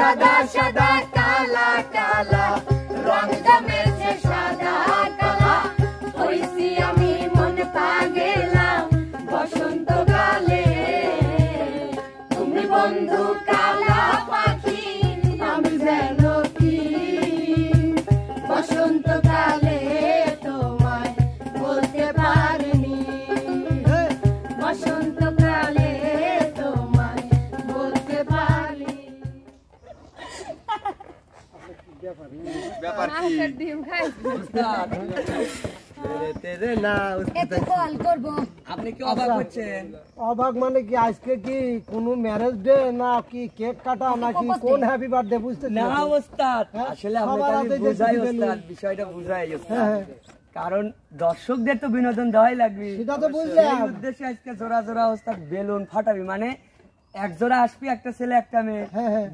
সাদা সাদা কালা কালা রং জমেছে সাদা কালা হইছি আমি মন পাগেলা বসন্তকালে তুমি বন্ধু কালা পাখি আমি যেন কি বসন্তকালে তোমায় বলতে পারিনি বসন্তকালে তোমায় বলতে পারি ব্যাপার কি ডিম খাই তেরে না একটু কল করব আপনি কি অবাক হচ্ছেন অবাক মানে কি আজকে কি কোনো ম্যারেজ ডে না কি কেক কাটা নাকি কোন হ্যাপি বার্থডে বুঝতে না ওস্তাদ আসলে আপনাকে বুঝাই ওস্তাদ বিষয়টা বুঝাই ওস্তাদ কারণ দর্শকদের তো বিনোদন দেওয়াই লাগবে সেটা তো বুঝলাম সেই উদ্দেশ্যে আজকে জোড়া জোড়া ওস্তাদ বেলুন ফাটাবি মানে এক জোড়া আসবি একটা ছেলে একটা মেয়ে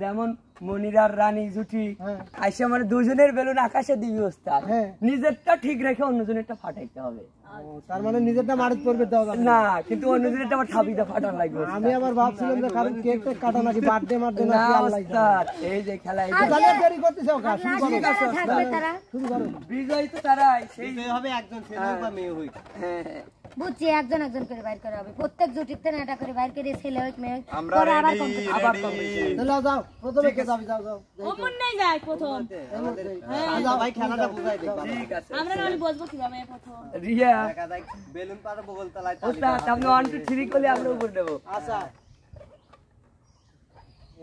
যেমন মনিরার রানী জুটি আইসা মানে দুজনের বেলুন আকাশে দিবি ওস্তাদ নিজেরটা ঠিক রেখে অন্যজনেরটা ফাটাইতে হবে তার মানে নিজেরটা মারিত করবে দাও না কিন্তু অন্যজনেরটা আবার ঠাপিতে ফাটান লাগবে আমি আবার ভাবছিলাম যে কারণ কেক টেক কাটা নাকি বার্থডে মার্থডে না নাকি আল্লাহ ওস্তাদ এই যে খেলা এই তাহলে দেরি করতেছ কা শুরু করো ঠিক আছে ওস্তাদ শুরু করো বিজয় তো তারাই সেই হবে একজন ছেলে বা মেয়ে হই বুঝছি একজন একজন করে বাইর করা হবে প্রত্যেক জুটিতে না এটা করে বাইর করে ছেলে হোক মেয়ে হোক আমরা পরে আবার রেডি competition। চলো যাও প্রথমে কে যাবি যাও যাও ওমন নাই যায় প্রথম যাও ভাই খেলাটা বুঝাই দে ঠিক আছে আমরা নাহলে বসবো কিভাবে প্রথম রিয়া বেলুন পাতা বগল তলায় ওস্তাদ আপনি 1 2 3 করলে আমরা উপর দেব আচ্ছা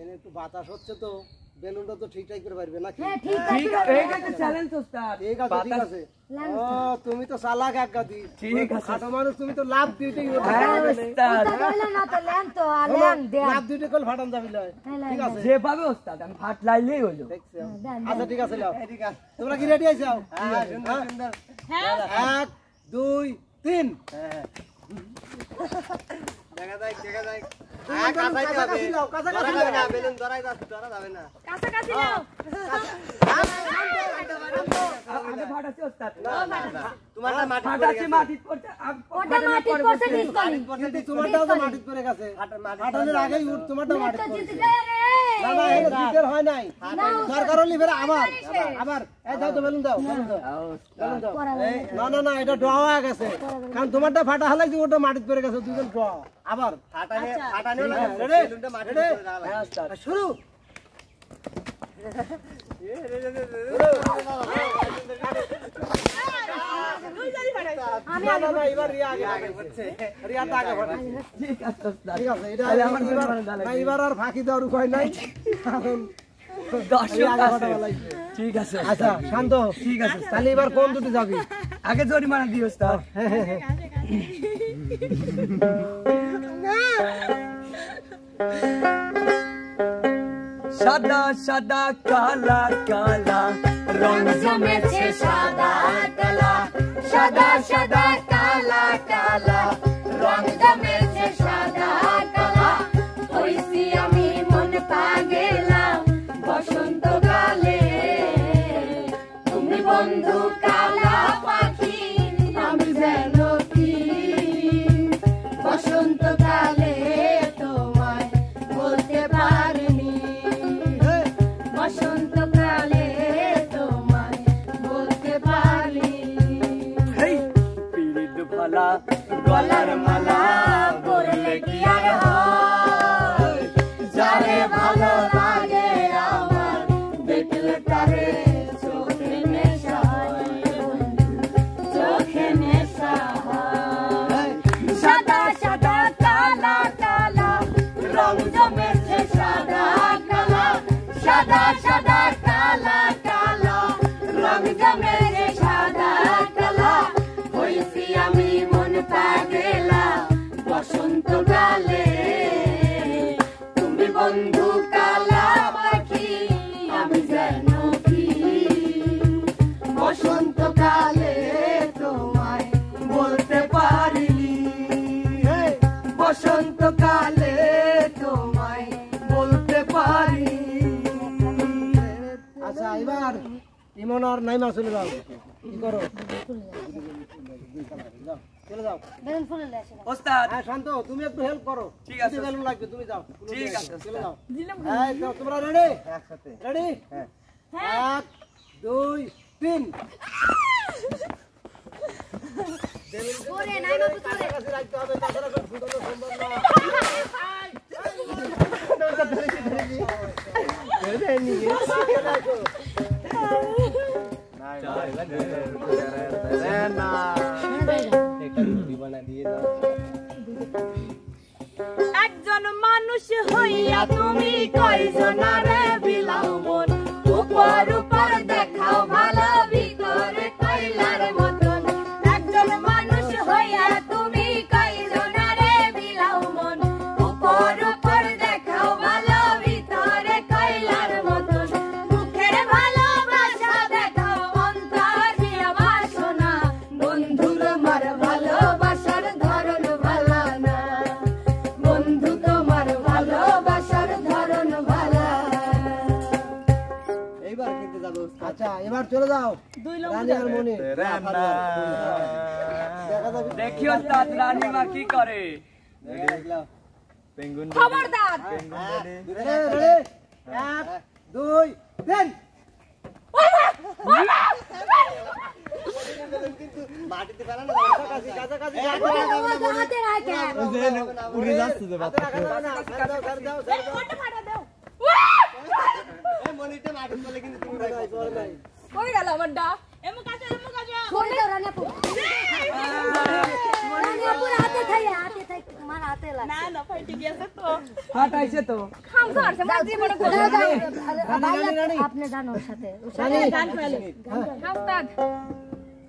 এনে একটু বাতাস হচ্ছে তো বেলুনটা তো ঠিকঠাক করে পারবে নাকি হ্যাঁ ঠিক ঠিক আছে আছে এই যে চ্যালেঞ্জ ওস্তাদ ঠিক আছে ঠিক আছে ও তুমি তো চালাক এক গাদি ঠিক আছে খাটো মানুষ তুমি তো লাভ দিতেই হ্যাঁ ওস্তাদ ওটা কইলো না তো লেন তো আলেন দেন লাভ দিতে কল ফাটান যাবি লয় ঠিক আছে যে পাবে ওস্তাদ আমি ফাট লাইলেই হলো দেখছো আচ্ছা ঠিক আছে লাও ঠিক আছে তোমরা কি রেডি আইছো হ্যাঁ সুন্দর সুন্দর হ্যাঁ 1 2 3 দেখা যায় কাছাকাছি লাও কাছাকাছি লাও বেলুন ধরাই যাবে না কাছাকাছি নাও আগে ফাটাছি ওস্তাদ তোমারটা মাটি ফাটাছি মাটিতে পড়তে ওটা মাটি করতে ডিসকালি কিন্তু তোমারটাও তো মাটিতে পড়ে গেছে ফাটানোর আগেই উঠ তোমারটা তো মাটিতে জিতে পড়ে যায় রে না না এটা জিতের হয় নাই সরকার হলি ফের আবার এই দাও তো বেলুন দাও বেলুন দাও না না না এটা ড্র হয়ে গেছে কারণ তোমারটা ফাটা হলে কি ওটা মাটিতে পড়ে গেছে দুজন ড্র আবার ফাটানো লাগে বেলুনটা মাটিতে পড়ে গেল হ্যাঁ ওস্তাদ শুরু আমি না না এবার রিয়া আগে পড়ছে রিয়া তো আগে পড়ছে ঠিক আছে ওস্তাদ ঠিক আছে এটা এবার আর ফাঁকি দেওয়ার উপায় নাই কারণ দর্শক আগে আছে ফাটানো লাগবে ঠিক আছে আচ্ছা শান্ত ঠিক আছে তাহলে এবার কোন দুটি যাবি আগে জরিমানা দিও ওস্তাদ সাদা সাদা কালা কালা রং জমেছে সাদা কালা সাদা সাদা কালা কালা রং জমেছে সাদা কালা হইছি আমি মন পাগেলা বসন্তকালে তুমি বন্ধু কালা পাখি আমি যেন কি বসন্তকালে তোমায় বলতে পারিনি বসন্তকালে তোমায় বলতে পারি হেই পিরিত ভালা গলার মালা পরলে কি আর হয় যারে ভালো লাগে আমার দেখলে তারে চোখে নেশা হয় চোখে নেশা হয় সাদা সাদা কালা কালা রং জমেছে সাদা কালা সাদা সাদা কালা কালা রং জমেছে সাদা কালা হইছি আমি মন পাগেলা বসন্তকালে তুমি বন্ধু কালা পাখি আমি যেন কি বসন্তকালে তোমায় বলতে পারিনি বসন্তকালে তোমায় বলতে পারি আচ্ছা এবার ইমন আর নাইমা চলে যাও কি করো চলে যাও বেলুন ফুলে আসে ওস্তাদ হ্যাঁ শান্ত তুমি একটু হেল্প করো ঠিক আছে। যদি বেলুন লাগবে তুমি যাও ঠিক আছে, চলে যাও দিলাম এই তো তোমরা রেডি একসাথে রেডি হ্যাঁ 1 2 3 ওরে নাই বাবু তোরে কাছে রাখতে হবে তাছাড়া কোনো ফুটানো সম্ভব না একজন মানুষ হইয়া তুমি কয়জনারে বিলাও মন উপর উপর দেখাও ভালো ভিতরে কইলার মতন একজন মানুষ হইয়া তুমি কয়জনারে বিলাও মন উপর উপর দেখাও ভালো ভিতরে কইলার মতন মুখের ভালোবাসা দেখাও অন্তর দিয়া বাসনা বন্ধুর মার ভালোবাসার ধরন ভালো না বন্ধু তোমার ভালোবাসার ধরন ভালো এইবার খেতে যাবে আচ্ছা এবার চলে যাও রানী আর মনি দেখা যাবে দেখি ওস্তাদ রানীমা কি করে খবরদার রেডি 1 2 3 মাটিতে ফেলা না কাছাকাছি কাছাকাছি হাতে রাখে উড়ে যাচ্ছে যে বাচ্চা দাও ওটা ফাটা দাও এই মনিটা মাটিতে ফেলে কিন্তু তুমি রাখো কই গেল আমার ডা এমু কাছে ছোড়ে দাও রানীপু রানীপুর হাতে থাই তোমার হাতে লাগে না না ফাইটে গেছে তো ফাটাইছে তো খাম করছে মার জীবনে করে আপনি জান ওর সাথে গান ফেলে খাওতাদ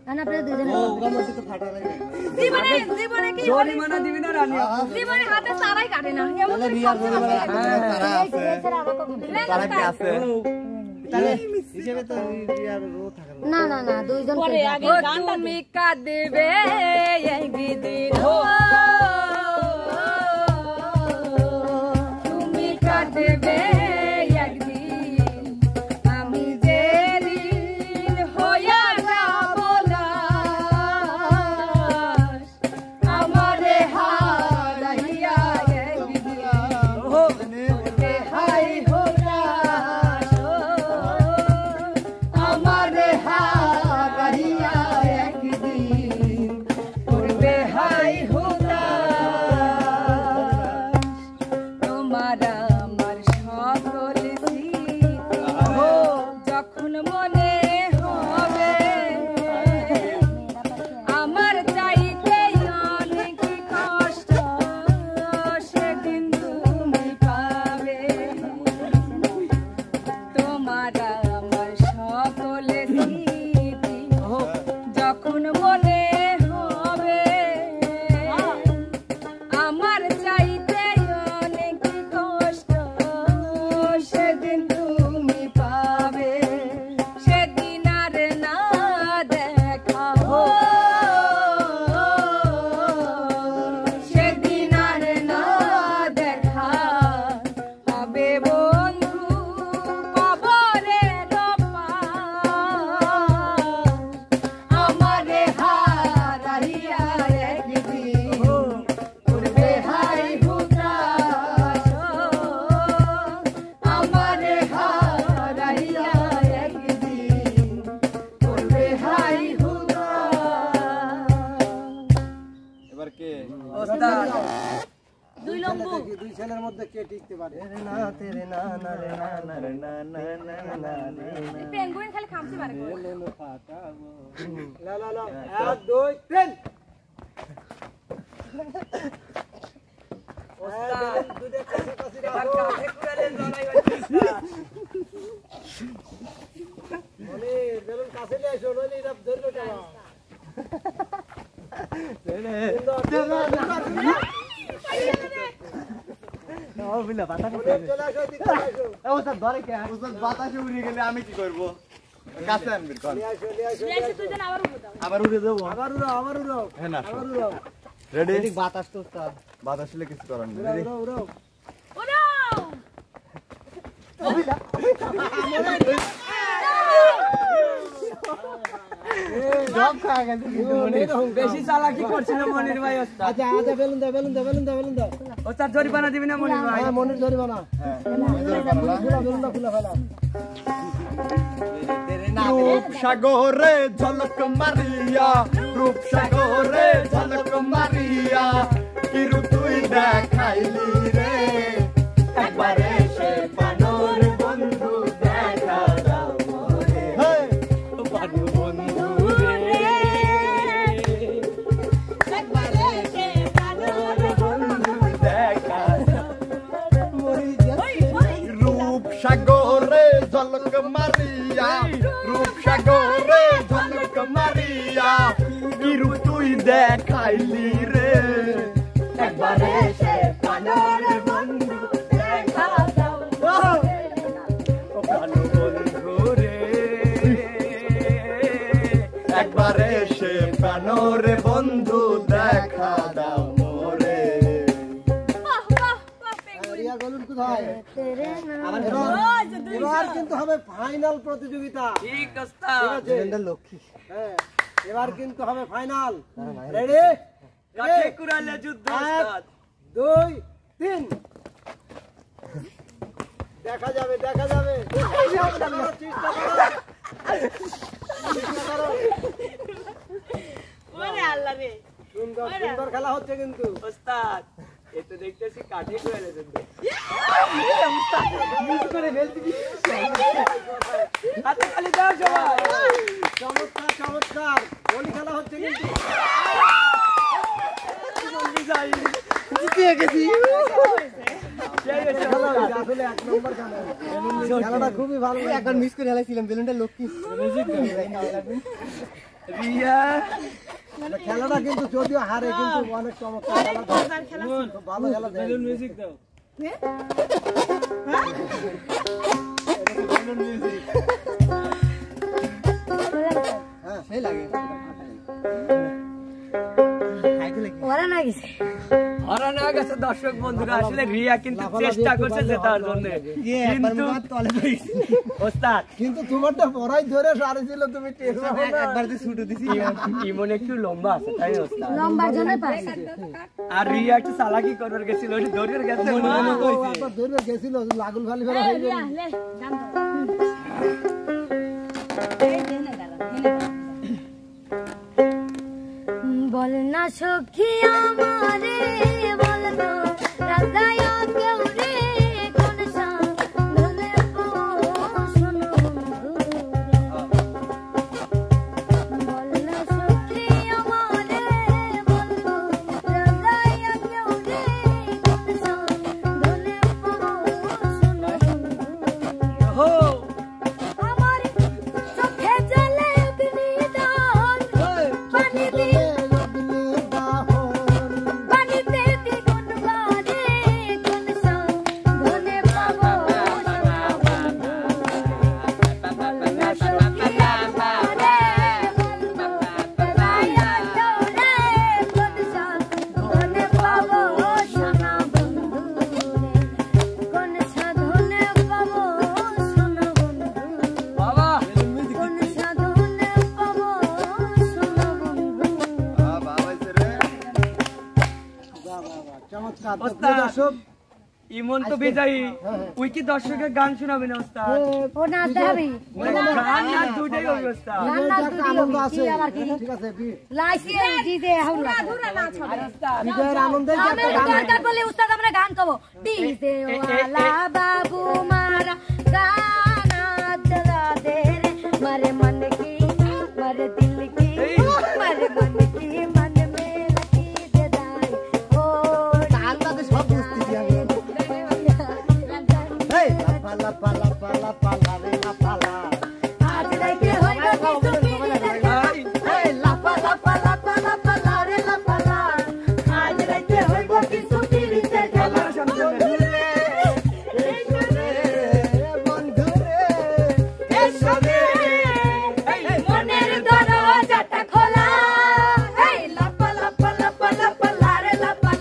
গান আপনি দুজনে জীবনে কি জরিমানা দিবি না রানী জীবনে হাতে সারাই কাটে না এমন হিসেবে তো রিয়ার রো থাকার না না না দুইজন পরে আগে গানটা তুমি কাঁদবে এই দিন তুমি কাঁদবে একদিন আমি যে দিন হইয়া যাব লাশ আমারে হারাইয়া একদিন হাই হতাশ আমারে হারাইয়া একদিন করবে হাই হতাশ তোমার আমার সকল স্মৃতি যখন মনে হবে আমার চাইতে অনেক কষ্ট সেদিন তুমি পাবে তোমার আমার সকল স্মৃতি যখন মনে হবে আমার চাইতে অনেক কষ্ট সেদিন তুমি পাবে সেদিন আর না দেখা সেদিন আর না দেখা হবে বন্ধু কবরের পার আমারে হারাইয়া একদিন করবে হাই হুতাশ আমারে হারাইয়া একদিন করবে হাই হুতাশ এবার কে ওস্তাদ দুই লম্বু দেখি দুই ছেলের মধ্যে কে টিকতে পারে রে না তেরে না না রে না না রে না না না না রে পেঙ্গুইন খালি খামছে পারে লা লা লা 1 2 3 ওস্তাদ দুইটা কাছাকাছি এবার রাখো কাঠে কুড়ালে জড়াই হচ্ছে মনি বেলুন কাছে নিয়ে আসো নইলে এটা ধরবে কেন চলে আসো দিকে আসো আমি কি করবো কাছে আনবি নিয়ে আসো নিয়ে আসো রেসি দুজন আবার উঠে দাও আবার উড়ে যাবো আবার উড়াও আবার উড়াও হ্যাঁ না আবার উড়াও রেডি বাতাস তো বাতাস হলে কিছু করার নেই উড়াও রেডি উড়াও উড়াও জব খাওয়া গেছে বেশি চালাকি করছিল মনির ভাই ওস্তাদ। আচ্ছা আচ্ছা বেলুন দাও বেলুন দাও বেলুন দাও বেলুন দাও ওস্তাদ জরিমানা দিবি না মনির ভাই? হ্যাঁ মনির জরিমানা ফুলা বেলুন দাও ফুলা ফেলা রূপসাগরে ঝলক মারিয়া রূপসাগরে ঝলক মারিয়া কিরু তুই দেখাইলি রে একবারে সে পানর বন্ধু দেখা দাও মোরে পানর বন্ধু রে একবারে সে পানর বন্ধু দেখা দাও রূপসাগরে ঝলক মারিয়া রূপসাগরে ঝলক মারিয়া কিরু তুই দেখাইলি রে একবারে সে পানর বন্ধু দেখা দাও পানর বন্ধু রে একবারে সে পানর বন্ধু দেখা দাও মোরে। রিয়া বেলুন কোথায় তেরে নাম এবার কিন্তু হবে ফাইনাল প্রতিযোগিতা ঠিক ওস্তাদ। লক্ষ্মী হ্যাঁ এবার কিন্তু হবে ফাইনাল রেডি কাঠে কুড়ালে যুদ্ধ ওস্তাদ। 2 3 দেখা যাবে চেষ্টা করো। ওরে আল্লাহ রে সুন্দর সুন্দর খেলা হচ্ছে কিন্তু ওস্তাদ এ তো দেখতেছি কাঠে কুড়ালে যুদ্ধ। হাতে খালি দাও সবাই। চমৎকার চমৎকার গোলি খেলা হচ্ছে কিন্তু খেলা হচ্ছে, আসলে 1 নম্বর খেলা খেলাটা খুবই ভালো একবার মিস করে হেলাইছিলাম বেলুনটা লক্ষ্মী রিয়া খেলাটা কিন্তু যদিও হারে কিন্তু অনেক চমৎকার খেলা খুব ভালো খেলা দেয় মিউজিক দাও হ্যাঁ সেই লাগে ওরা না গেছে হারানো গেছে দর্শক বন্ধুরা। আসলে রিয়া কিন্তু চেষ্টা করছে জেতার জন্য, কিন্তু ওস্তাদ কিন্তু তোমারটা পড়াই ধরে সারি ছিল তুমি টের পাবো না একবার যে ছুটে দিছি ইমন একটু লম্বা আছে তাই ওস্তাদ। লম্বার জন্য পাইছে আর রিয়া একটু চালাকি করার গেছিল, ওই দৌড়ের গেছে একবার ধরে গেছিল লাগুল ফালি ফেলা হয়ে গেল লে গান বল না সখী আমারে বল না রাজায় কেউ রে কোন সাধনে শোনো বল না সখী আমারে বল না রাজায় কেউ রে কোন সাধনে শোনো হো আমার চোখে জলে অগ্নিদান পানি দিয়ে পানিতে দ্বিগুণ বাড়ে কোন সাধনে পাবো বলনা সখী আমারে বলবো রায়া দৌড়ে কোন সাধনে পাবো সোনা বন্ধু কোন সাধনে পাবো সোনা বন্ধু বাবা কোন সাধনে পাবো সোনা বন্ধু চমৎকার তো ওস্তাদ। দর্শক ইমন তো বিজয়ী, ওই কি দর্শকের গান শোনাবে না ওস্তাদ? ও নাচতে হবে গান না দুটাই হবে ওস্তাদ। গান নাচ একটা দুটি আনন্দ হবে আছে কি আবার কি ঠিক আছে লাইসি ডিজে হাউলা বিজয়ের আনন্দে আমরা দরকার বলে উস্তাদ আমরা গান গাবো ডিজে ওয়ালা বাবু মারা গানা চলা দে রে মারে মন কি মারে দিল কি মারে মন কি মন মে লगी दे दाई ओ আন্দাজে সব বুঝতেছি আমি এই পালা পালা পালা পালা রে না পালা आज राइते होइबो কিছু এই লাপা লাপা লাপা লাপা রে লাপা आज राइते होइबो কিছু পিরিতে খেলা মনের দরজাটা খোলা এই লাপা লাপা লাপা লাপা রে লাপা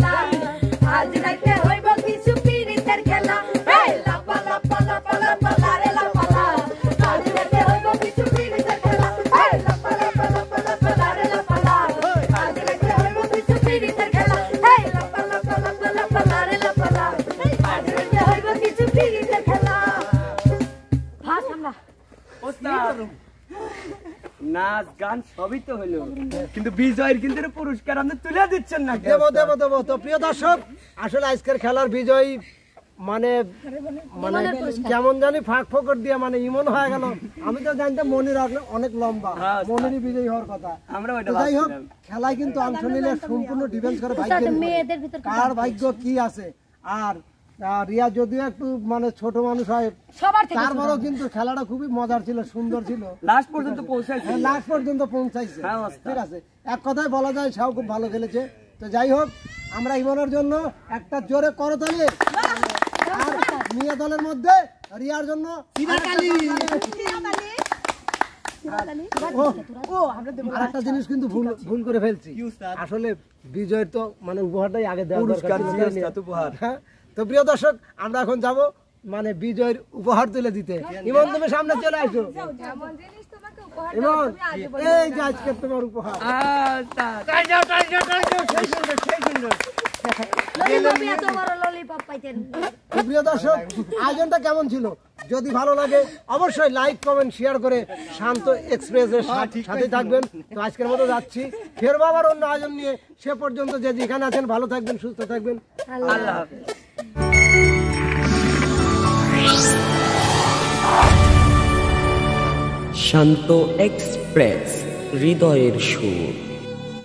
আজ রাইতে হইব কিছু পিরিতের খেলা এই লাপা লাপা লাপা লাপা রে লাপা ওস্তাদ নাচ গান সবই তো হলো, কিন্তু বিজয়ের কিন্তু পুরস্কার আপনি তুলে দিচ্ছেন না। দেবো দেবো দেবো। তো প্রিয় দর্শক, আসলে আজকের খেলার বিজয়ী মানে মানে কেমন জানি ফাঁক ফোকর দিয়ে মানে ইমন হয়ে গেল। আমি তো জানতাম মনির অনেক লম্বা, মনিরই বিজয়ী হওয়ার কথা। আমরা ওইটা তো যাই হোক, ভাবছিলাম। খেলায় কিন্তু অংশ নিলে সম্পূর্ণ ডিফেন্স করে ভাগ্যের মেয়েদের ভিতর কার ভাগ্য কি আছে। আর রিয়া যদিও একটু মানে ছোট মানুষ হয়, সবার থেকে তারপরেও কিন্তু খেলাটা খুবই মজার ছিল, সুন্দর ছিল, লাস্ট পর্যন্ত পৌঁছাইছে। লাস্ট পর্যন্ত পৌঁছাইছে। হ্যাঁ, ওস্তাদ। ঠিক আছে, এক কথায় বলা যায় সেও খুব ভালো খেলেছে। তো যাই হোক, আমরা ইমনের জন্য একটা জোরে করতালি, আর মিয়া দলের মধ্যে রিয়ার জন্য আর একটা জিনিস কিন্তু ভুল করে ফেলছি। আসলে বিজয়ের তো মানে উপহারটাই আগে দেওয়া পুরস্কার দরকার ছিল। দিয়ে ওস্তাদ উপহার। হ্যাঁ, তো প্রিয় দর্শক, আমরা এখন যাব মানে বিজয়ের উপহার তুলে দিতে। ইমন, তুমি সামনে চলে আসো। এমন জিনিস তোমাকে উপহার ইমন, তুমি আগে এই যে আজকে তোমার উপহার। এত বড় ললিপপ পাইতেন। তো প্রিয় দর্শক, আয়োজনটা কেমন ছিল? যদি ভালো লাগে অবশ্যই লাইক কমেন্ট শেয়ার করে শান্ত এক্সপ্রেসের সাথে থাকবেন। তো আজকের মতো যাচ্ছি, ফেরবো আবার অন্য আয়োজন নিয়ে। সে পর্যন্ত যে যেখানে আছেন ভালো থাকবেন, সুস্থ থাকবেন। আল্লাহ হাফেজ। শান্ত এক্সপ্রেস, হৃদয়ের সুর।